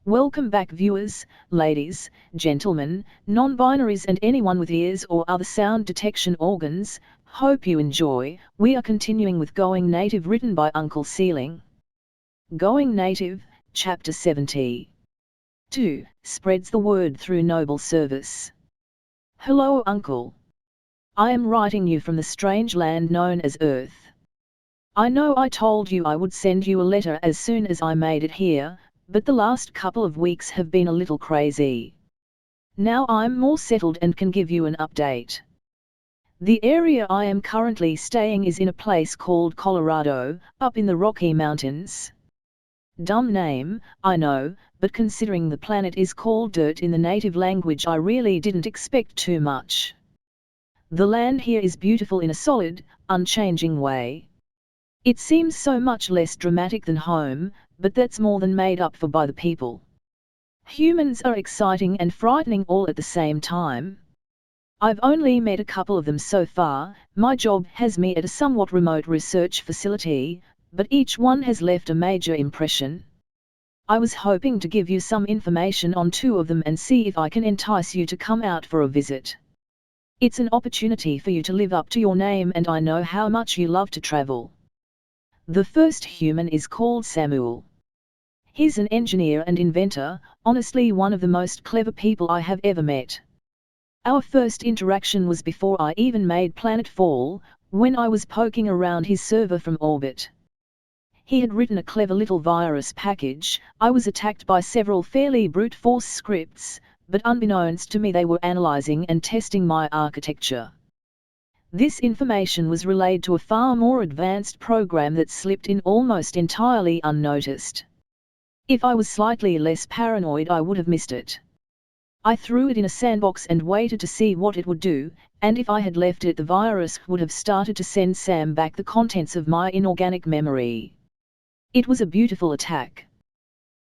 Welcome back viewers, ladies, gentlemen, non-binaries and anyone with ears or other sound detection organs. Hope you enjoy. We are continuing with Going Native, written by Uncle Sealing. Going Native, Chapter 70. 2. Spreads the word through noble service. Hello Uncle. I am writing you from the strange land known as Earth. I know I told you I would send you a letter as soon as I made it here, but the last couple of weeks have been a little crazy. Now I'm more settled and can give you an update. The area I am currently staying is in a place called Colorado, up in the Rocky Mountains. Dumb name, I know, but considering the planet is called Dirt in the native language, I really didn't expect too much. The land here is beautiful in a solid, unchanging way. It seems so much less dramatic than home, but that's more than made up for by the people. Humans are exciting and frightening all at the same time. I've only met a couple of them so far. My job has me at a somewhat remote research facility, but each one has left a major impression. I was hoping to give you some information on two of them and see if I can entice you to come out for a visit. It's an opportunity for you to live up to your name, and I know how much you love to travel. The first human is called Samuel. He's an engineer and inventor, honestly one of the most clever people I have ever met. Our first interaction was before I even made Planetfall, when I was poking around his server from orbit. He had written a clever little virus package. I was attacked by several fairly brute force scripts, but unbeknownst to me they were analyzing and testing my architecture. This information was relayed to a far more advanced program that slipped in almost entirely unnoticed. If I was slightly less paranoid, I would have missed it. I threw it in a sandbox and waited to see what it would do, and if I had left it, the virus would have started to send Sam back the contents of my inorganic memory. It was a beautiful attack.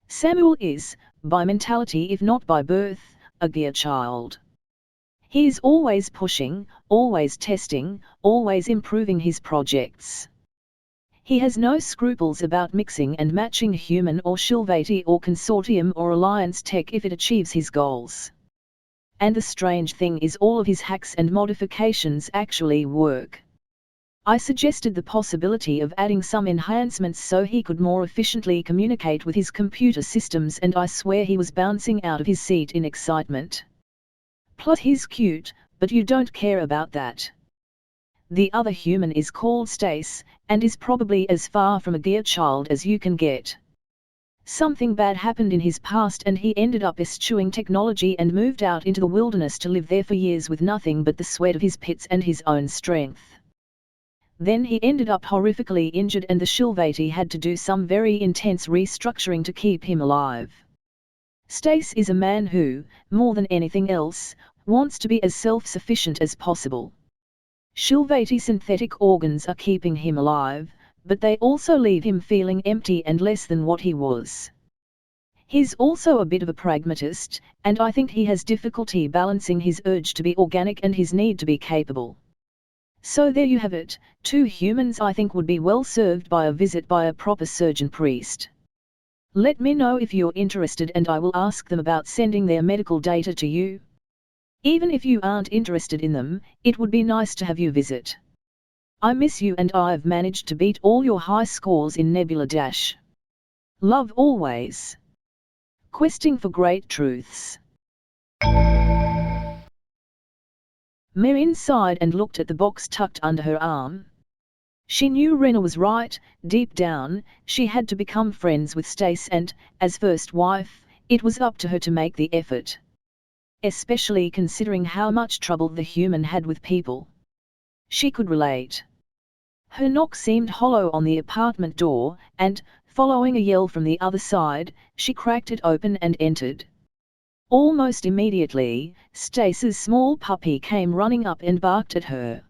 Samuel is, by mentality if not by birth, a gear child. He is always pushing, always testing, always improving his projects. He has no scruples about mixing and matching human or Shilvati or consortium or alliance tech if it achieves his goals. And the strange thing is, all of his hacks and modifications actually work. I suggested the possibility of adding some enhancements so he could more efficiently communicate with his computer systems, and I swear he was bouncing out of his seat in excitement. Plus he's cute, but you don't care about that. The other human is called Stace, and is probably as far from a gear child as you can get. Something bad happened in his past and he ended up eschewing technology and moved out into the wilderness to live there for years with nothing but the sweat of his pits and his own strength. Then he ended up horrifically injured, and the Shilvati had to do some very intense restructuring to keep him alive. Stace is a man who, more than anything else, wants to be as self-sufficient as possible. Shilvati synthetic organs are keeping him alive, but they also leave him feeling empty and less than what he was. He's also a bit of a pragmatist, and I think he has difficulty balancing his urge to be organic and his need to be capable. So there you have it, two humans I think would be well served by a visit by a proper surgeon priest. Let me know if you're interested and I will ask them about sending their medical data to you. Even if you aren't interested in them, it would be nice to have you visit. I miss you, and I've managed to beat all your high scores in Nebula Dash. Love always. Questing for great truths. Miriam sighed and looked at the box tucked under her arm. She knew Rena was right. Deep down, she had to become friends with Stace, and, as first wife, it was up to her to make the effort. Especially considering how much trouble the human had with people. She could relate. Her knock seemed hollow on the apartment door, and, following a yell from the other side, she cracked it open and entered. Almost immediately, Stace's small puppy came running up and barked at her.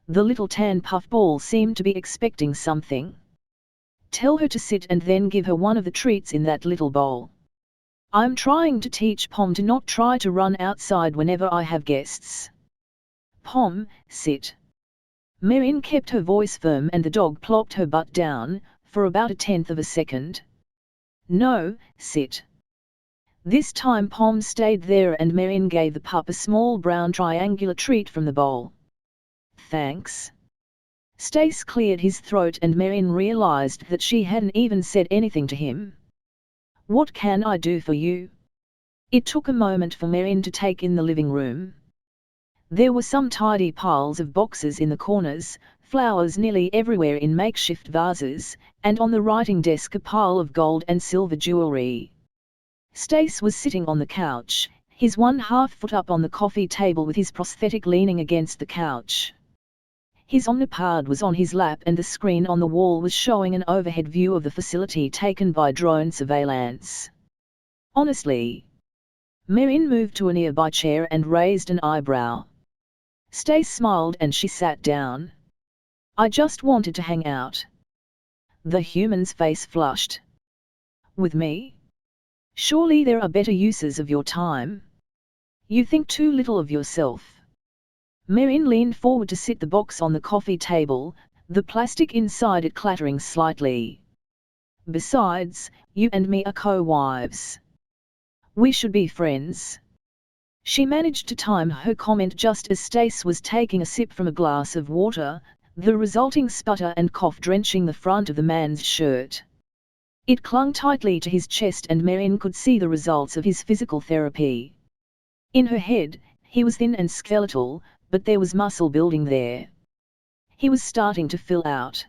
The little tan puffball seemed to be expecting something. Tell her to sit and then give her one of the treats in that little bowl. I'm trying to teach Pom to not try to run outside whenever I have guests. Pom, sit. Miriam kept her voice firm and the dog plopped her butt down, for about 1/10 of a second. No, sit. This time Pom stayed there and Marion gave the pup a small brown triangular treat from the bowl. Thanks. Stace cleared his throat and Marion realized that she hadn't even said anything to him. What can I do for you? It took a moment for Marion to take in the living room. There were some tidy piles of boxes in the corners, flowers nearly everywhere in makeshift vases, and on the writing desk a pile of gold and silver jewelry. Stace was sitting on the couch, his 1/2 foot up on the coffee table with his prosthetic leaning against the couch. His Omnipod was on his lap and the screen on the wall was showing an overhead view of the facility taken by drone surveillance. Honestly. Marion moved to a nearby chair and raised an eyebrow. Stace smiled and she sat down. I just wanted to hang out. The human's face flushed. With me? Surely there are better uses of your time. You think too little of yourself. Marion leaned forward to sit the box on the coffee table, the plastic inside it clattering slightly. Besides, you and me are co-wives. We should be friends. She managed to time her comment just as Stace was taking a sip from a glass of water, the resulting sputter and cough drenching the front of the man's shirt. It clung tightly to his chest and Marion could see the results of his physical therapy. In her head, he was thin and skeletal, but there was muscle building there. He was starting to fill out.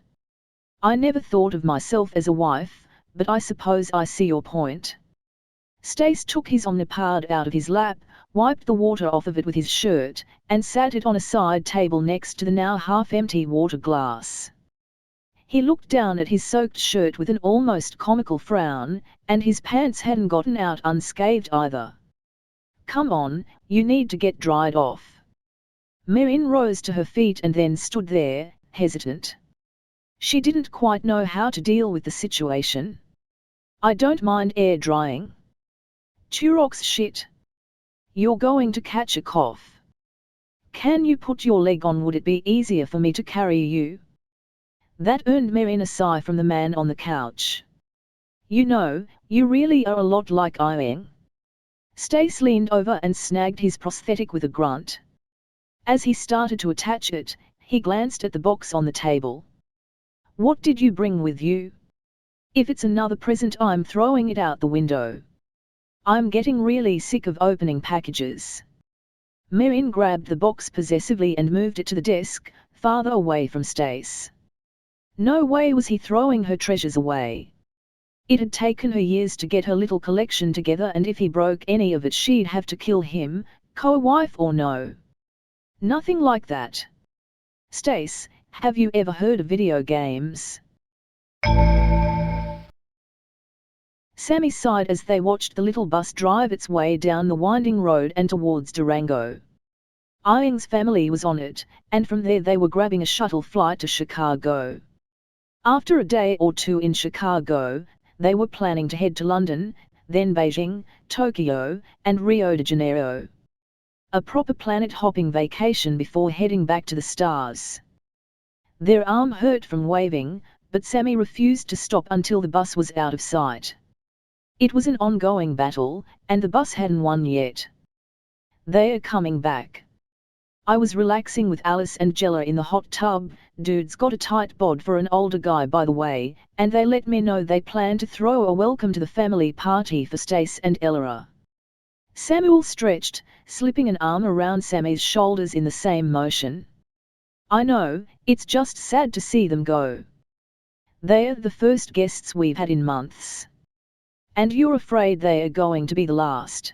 I never thought of myself as a wife, but I suppose I see your point. Stace took his Omnipod out of his lap, wiped the water off of it with his shirt, and sat it on a side table next to the now half-empty water glass. He looked down at his soaked shirt with an almost comical frown, and his pants hadn't gotten out unscathed either. Come on, you need to get dried off. Marion rose to her feet and then stood there, hesitant. She didn't quite know how to deal with the situation. I don't mind air drying. Turox shit. You're going to catch a cough. Can you put your leg on? Would it be easier for me to carry you? That earned Marion a sigh from the man on the couch. You know, you really are a lot like Iing. Stace leaned over and snagged his prosthetic with a grunt. As he started to attach it, he glanced at the box on the table. What did you bring with you? If it's another present, I'm throwing it out the window. I'm getting really sick of opening packages. Marion grabbed the box possessively and moved it to the desk, farther away from Stace. No way was he throwing her treasures away. It had taken her years to get her little collection together, and if he broke any of it she'd have to kill him, co-wife or no. Nothing like that. Stace, have you ever heard of video games? Sammy sighed as they watched the little bus drive its way down the winding road and towards Durango. Iing's family was on it, and from there they were grabbing a shuttle flight to Chicago. After a day or two in Chicago, they were planning to head to London, then Beijing, Tokyo, and Rio de Janeiro. A proper planet-hopping vacation before heading back to the stars. Their arm hurt from waving, but Sammy refused to stop until the bus was out of sight. It was an ongoing battle, and the bus hadn't won yet. They are coming back. I was relaxing with Alice and Jella in the hot tub. Dude's got a tight bod for an older guy, by the way, and they let me know they plan to throw a welcome to the family party for Stace and Ella. Samuel stretched, slipping an arm around Sammy's shoulders in the same motion. I know, it's just sad to see them go. They're the first guests we've had in months. And you're afraid they are going to be the last.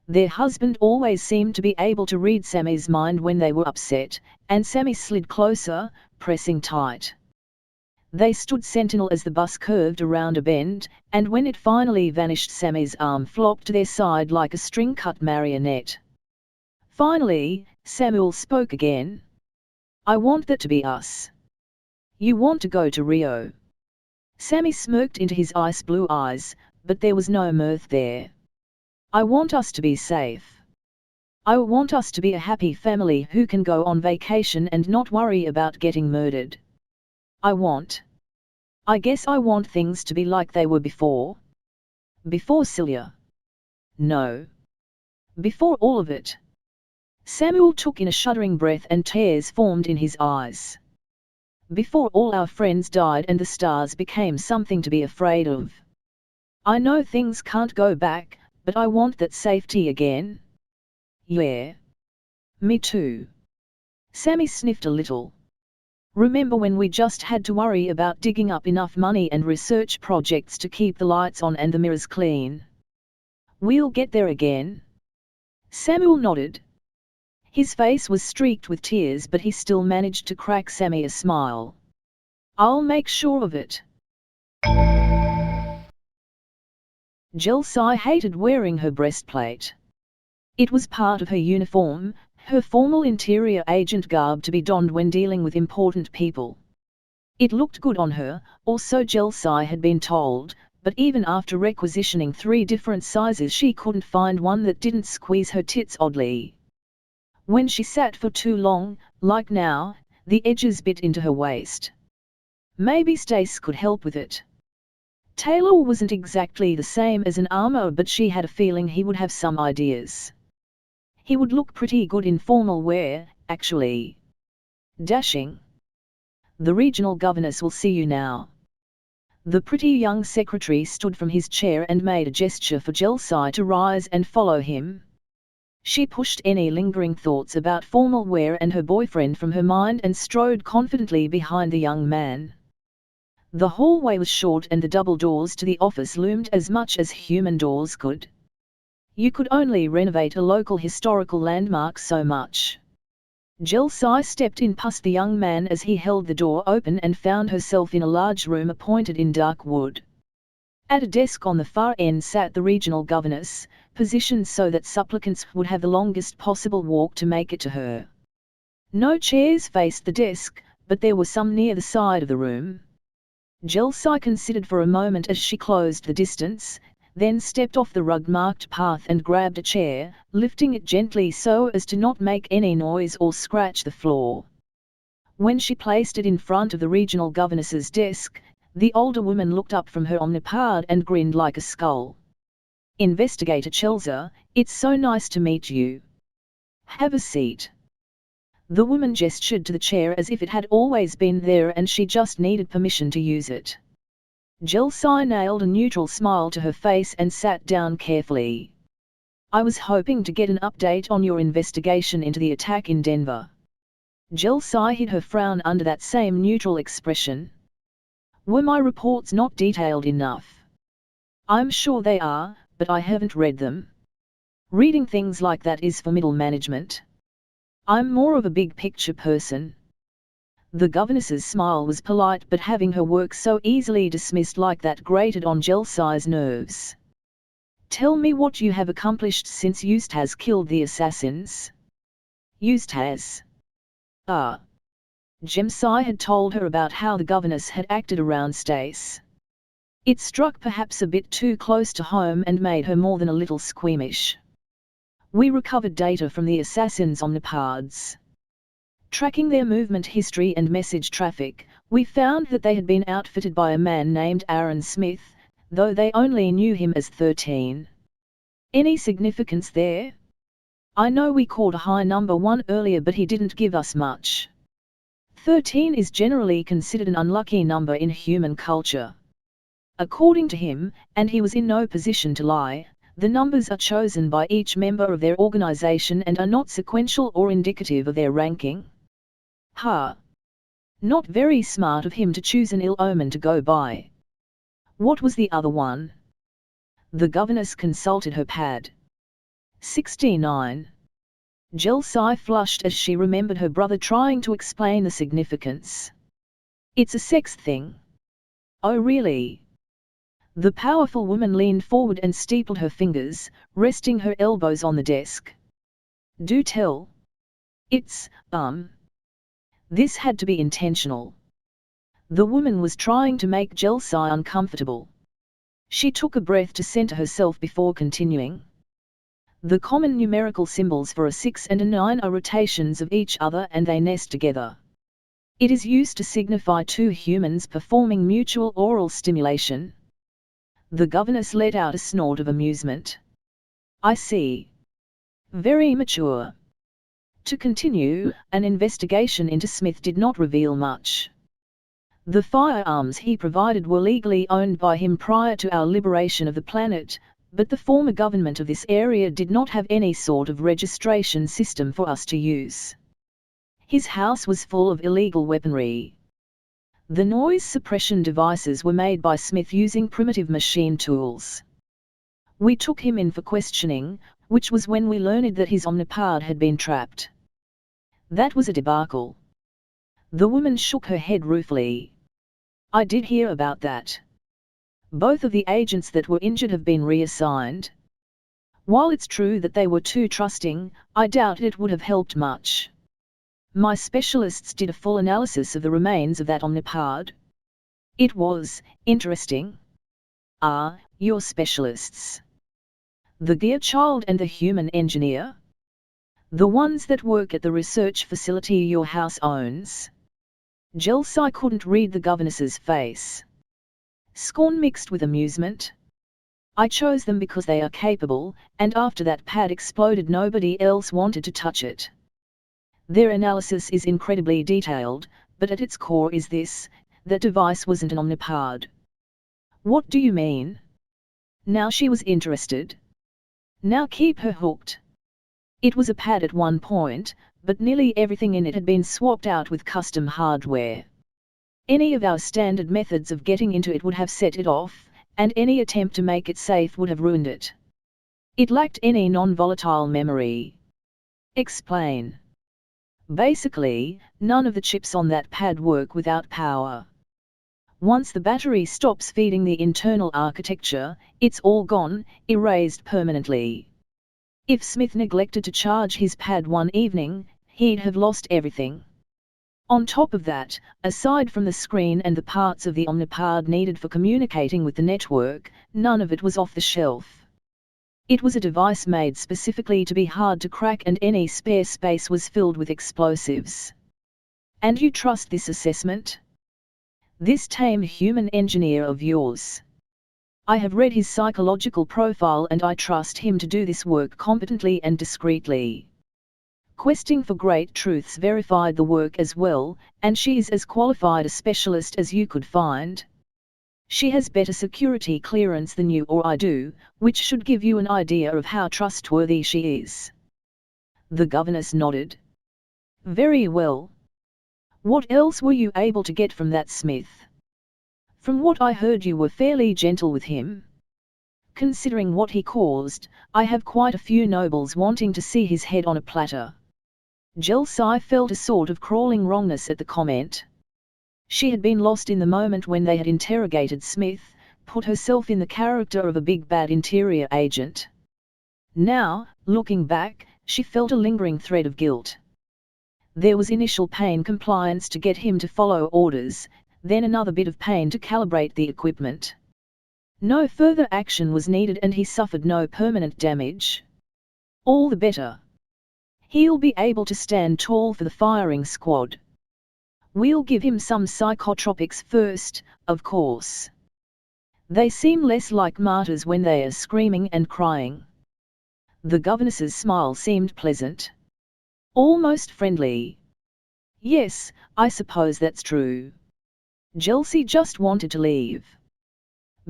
Their husband always seemed to be able to read Sammy's mind when they were upset, and Sammy slid closer, pressing tight. They stood sentinel as the bus curved around a bend, and when it finally vanished Sammy's arm flopped to their side like a string-cut marionette. Finally, Samuel spoke again. I want that to be us. You want to go to Rio? Sammy smirked into his ice-blue eyes, but there was no mirth there. I want us to be safe. I want us to be a happy family who can go on vacation and not worry about getting murdered. I guess I want things to be like they were before. Before Celia. No. Before all of it. Samuel took in a shuddering breath and tears formed in his eyes. Before all our friends died and the stars became something to be afraid of. I know things can't go back, but I want that safety again. Yeah. Me too. Sammy sniffed a little. Remember when we just had to worry about digging up enough money and research projects to keep the lights on and the mirrors clean? We'll get there again. Samuel nodded. His face was streaked with tears, but he still managed to crack Sammy a smile. I'll make sure of it. Jelsai hated wearing her breastplate. It was part of her uniform, her formal interior agent garb to be donned when dealing with important people. It looked good on her, or so Jelsai had been told, but even after requisitioning 3 different sizes she couldn't find one that didn't squeeze her tits oddly. When she sat for too long, like now, the edges bit into her waist. Maybe Stace could help with it. Taylor wasn't exactly the same as an armor, but she had a feeling he would have some ideas. He would look pretty good in formal wear, actually. Dashing. The regional governess will see you now. The pretty young secretary stood from his chair and made a gesture for Jelsai to rise and follow him. She pushed any lingering thoughts about formal wear and her boyfriend from her mind and strode confidently behind the young man. The hallway was short and the double doors to the office loomed as much as human doors could. You could only renovate a local historical landmark so much. Jelsai stepped in past the young man as he held the door open and found herself in a large room appointed in dark wood. At a desk on the far end sat the regional governess, positioned so that supplicants would have the longest possible walk to make it to her. No chairs faced the desk, but there were some near the side of the room. Jelsai considered for a moment as she closed the distance, then stepped off the rug-marked path and grabbed a chair, lifting it gently so as to not make any noise or scratch the floor. When she placed it in front of the regional governess's desk, the older woman looked up from her omnipod and grinned like a skull. Investigator Chelza, it's so nice to meet you. Have a seat. The woman gestured to the chair as if it had always been there and she just needed permission to use it. Jelsai nailed a neutral smile to her face and sat down carefully. I was hoping to get an update on your investigation into the attack in Denver. Jelsai hid her frown under that same neutral expression. Were my reports not detailed enough? I'm sure they are, but I haven't read them. Reading things like that is for middle management. I'm more of a big picture person. The governess's smile was polite, but having her work so easily dismissed like that grated on Jelsai's nerves. Tell me what you have accomplished since Eustace killed the assassins. Eustace. Ah. Jelsai had told her about how the governess had acted around Stace. It struck perhaps a bit too close to home and made her more than a little squeamish. We recovered data from the assassins' omnipods. Tracking their movement history and message traffic, we found that they had been outfitted by a man named Aaron Smith, though they only knew him as 13. Any significance there? I know we caught a high number 1 earlier, but he didn't give us much. 13 is generally considered an unlucky number in human culture. According to him, and he was in no position to lie, the numbers are chosen by each member of their organization and are not sequential or indicative of their ranking. Ha! Not very smart of him to choose an ill omen to go by. What was the other one? The governess consulted her pad. 69. Jelsai flushed as she remembered her brother trying to explain the significance. It's a sex thing. Oh really? The powerful woman leaned forward and steepled her fingers, resting her elbows on the desk. Do tell. It's, This had to be intentional. The woman was trying to make Jelsai uncomfortable. She took a breath to center herself before continuing. The common numerical symbols for a 6 and a 9 are rotations of each other and they nest together. It is used to signify 2 humans performing mutual oral stimulation. The governess let out a snort of amusement. I see. Very mature. To continue, an investigation into Smith did not reveal much. The firearms he provided were legally owned by him prior to our liberation of the planet, but the former government of this area did not have any sort of registration system for us to use. His house was full of illegal weaponry. The noise suppression devices were made by Smith using primitive machine tools. We took him in for questioning, which was when we learned that his Omnipod had been trapped. That was a debacle. The woman shook her head ruefully. I did hear about that. Both of the agents that were injured have been reassigned. While it's true that they were too trusting, I doubt it would have helped much. My specialists did a full analysis of the remains of that Omnipod. It was interesting. Ah, your specialists. The Gearchild and the human engineer? The ones that work at the research facility your house owns? Jelsai couldn't read the governess's face. Scorn mixed with amusement. I chose them because they are capable, and after that pad exploded nobody else wanted to touch it. Their analysis is incredibly detailed, but at its core is this: that device wasn't an Omnipod. What do you mean? Now she was interested. Now keep her hooked. It was a pad at one point, but nearly everything in it had been swapped out with custom hardware. Any of our standard methods of getting into it would have set it off, and any attempt to make it safe would have ruined it. It lacked any non-volatile memory. Explain. Basically, none of the chips on that pad work without power. Once the battery stops feeding the internal architecture, it's all gone, erased permanently. If Smith neglected to charge his pad one evening, he'd have lost everything. On top of that, aside from the screen and the parts of the Omnipod needed for communicating with the network, none of it was off the shelf. It was a device made specifically to be hard to crack, and any spare space was filled with explosives. And you trust this assessment? This tame human engineer of yours. I have read his psychological profile and I trust him to do this work competently and discreetly. Questing for Great Truths verified the work as well, and she is as qualified a specialist as you could find. She has better security clearance than you or I do, which should give you an idea of how trustworthy she is. The governess nodded. Very well. What else were you able to get from that Smith? From what I heard, you were fairly gentle with him. Considering what he caused, I have quite a few nobles wanting to see his head on a platter. Jelsai felt a sort of crawling wrongness at the comment. She had been lost in the moment when they had interrogated Smith, put herself in the character of a big bad interior agent. Now, looking back, she felt a lingering thread of guilt. There was initial pain compliance to get him to follow orders, then another bit of pain to calibrate the equipment. No further action was needed and he suffered no permanent damage. All the better. He'll be able to stand tall for the firing squad. We'll give him some psychotropics first, of course. They seem less like martyrs when they are screaming and crying. The governess's smile seemed pleasant. Almost friendly. Yes, I suppose that's true. Jelsai just wanted to leave.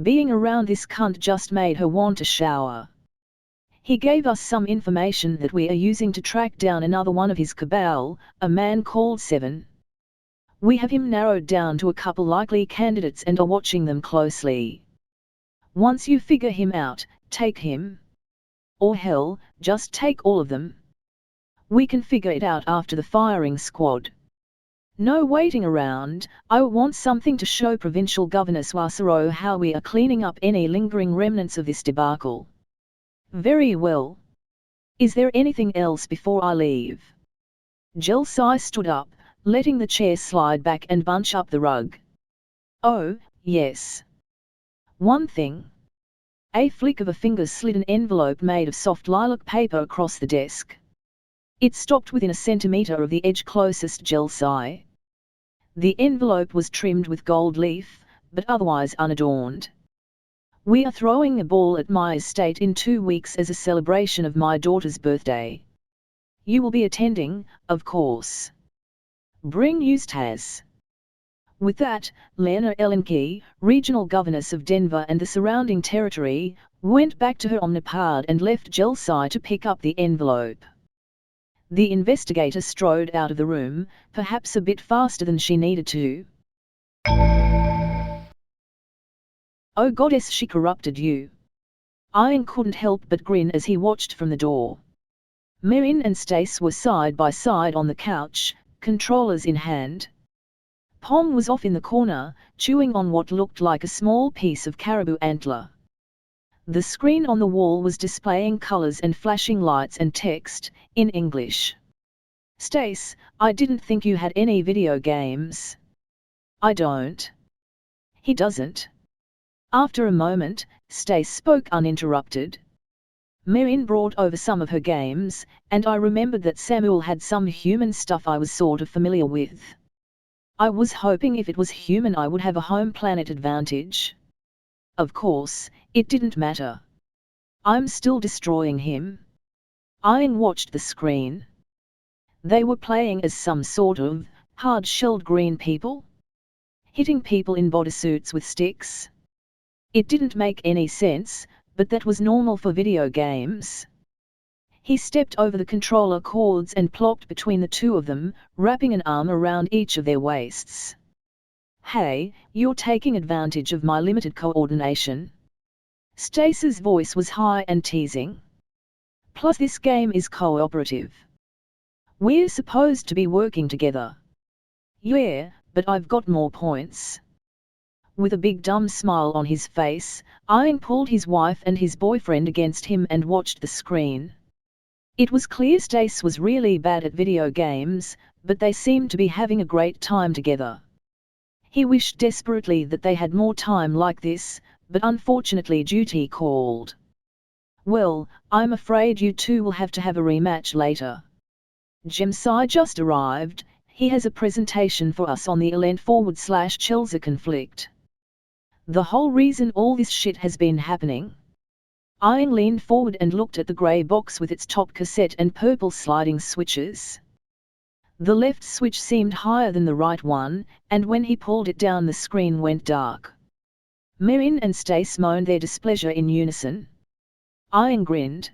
Being around this cunt just made her want a shower. He gave us some information that we are using to track down another one of his cabal, a man called Seven. We have him narrowed down to a couple likely candidates and are watching them closely. Once you figure him out, take him. Or hell, just take all of them. We can figure it out after the firing squad. No waiting around. I want something to show Provincial Governor Swasaro how we are cleaning up any lingering remnants of this debacle. Very well. Is there anything else before I leave? Jelsai stood up, letting the chair slide back and bunch up the rug. Oh, yes. One thing. A flick of a finger slid an envelope made of soft lilac paper across the desk. It stopped within a centimetre of the edge closest Jelsai. The envelope was trimmed with gold leaf, but otherwise unadorned. We are throwing a ball at my estate in 2 weeks as a celebration of my daughter's birthday. You will be attending, of course. Bring Eustace. With that, Lena Elenke, regional governess of Denver and the surrounding territory, went back to her Omnipod and left Jelsai to pick up the envelope. The investigator strode out of the room, perhaps a bit faster than she needed to. Oh goddess, she corrupted you. Ian couldn't help but grin as he watched from the door. Merrin and Stace were side by side on the couch, controllers in hand. Pom was off in the corner, chewing on what looked like a small piece of caribou antler. The screen on the wall was displaying colors and flashing lights and text, in English. Stace, I didn't think you had any video games. I don't. He doesn't. After a moment, Stace spoke uninterrupted. Merrin brought over some of her games, and I remembered that Samuel had some human stuff I was sort of familiar with. I was hoping if it was human I would have a home planet advantage. Of course, it didn't matter. I'm still destroying him. Ian watched the screen. They were playing as some sort of hard-shelled green people? Hitting people in bodysuits with sticks? It didn't make any sense, but that was normal for video games. He stepped over the controller cords and plopped between the two of them, wrapping an arm around each of their waists. Hey, you're taking advantage of my limited coordination. Stace's voice was high and teasing. Plus this game is cooperative. We're supposed to be working together. Yeah, but I've got more points. With a big dumb smile on his face, Ian pulled his wife and his boyfriend against him and watched the screen. It was clear Stace was really bad at video games, but they seemed to be having a great time together. He wished desperately that they had more time like this, but unfortunately duty called. Well, I'm afraid you two will have to have a rematch later. Jemsai just arrived. He has a presentation for us on the Elend/Chelsea conflict. The whole reason all this shit has been happening. Ian leaned forward and looked at the grey box with its top cassette and purple sliding switches. The left switch seemed higher than the right one, and when he pulled it down the screen went dark. Merrin and Stace moaned their displeasure in unison. Ian grinned.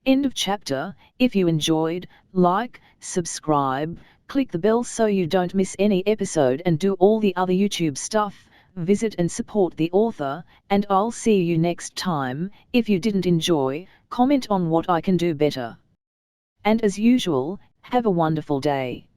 End of chapter. If you enjoyed, like, subscribe, click the bell so you don't miss any episode and do all the other YouTube stuff. Visit and support the author, and I'll see you next time. If you didn't enjoy, comment on what I can do better. And as usual, have a wonderful day.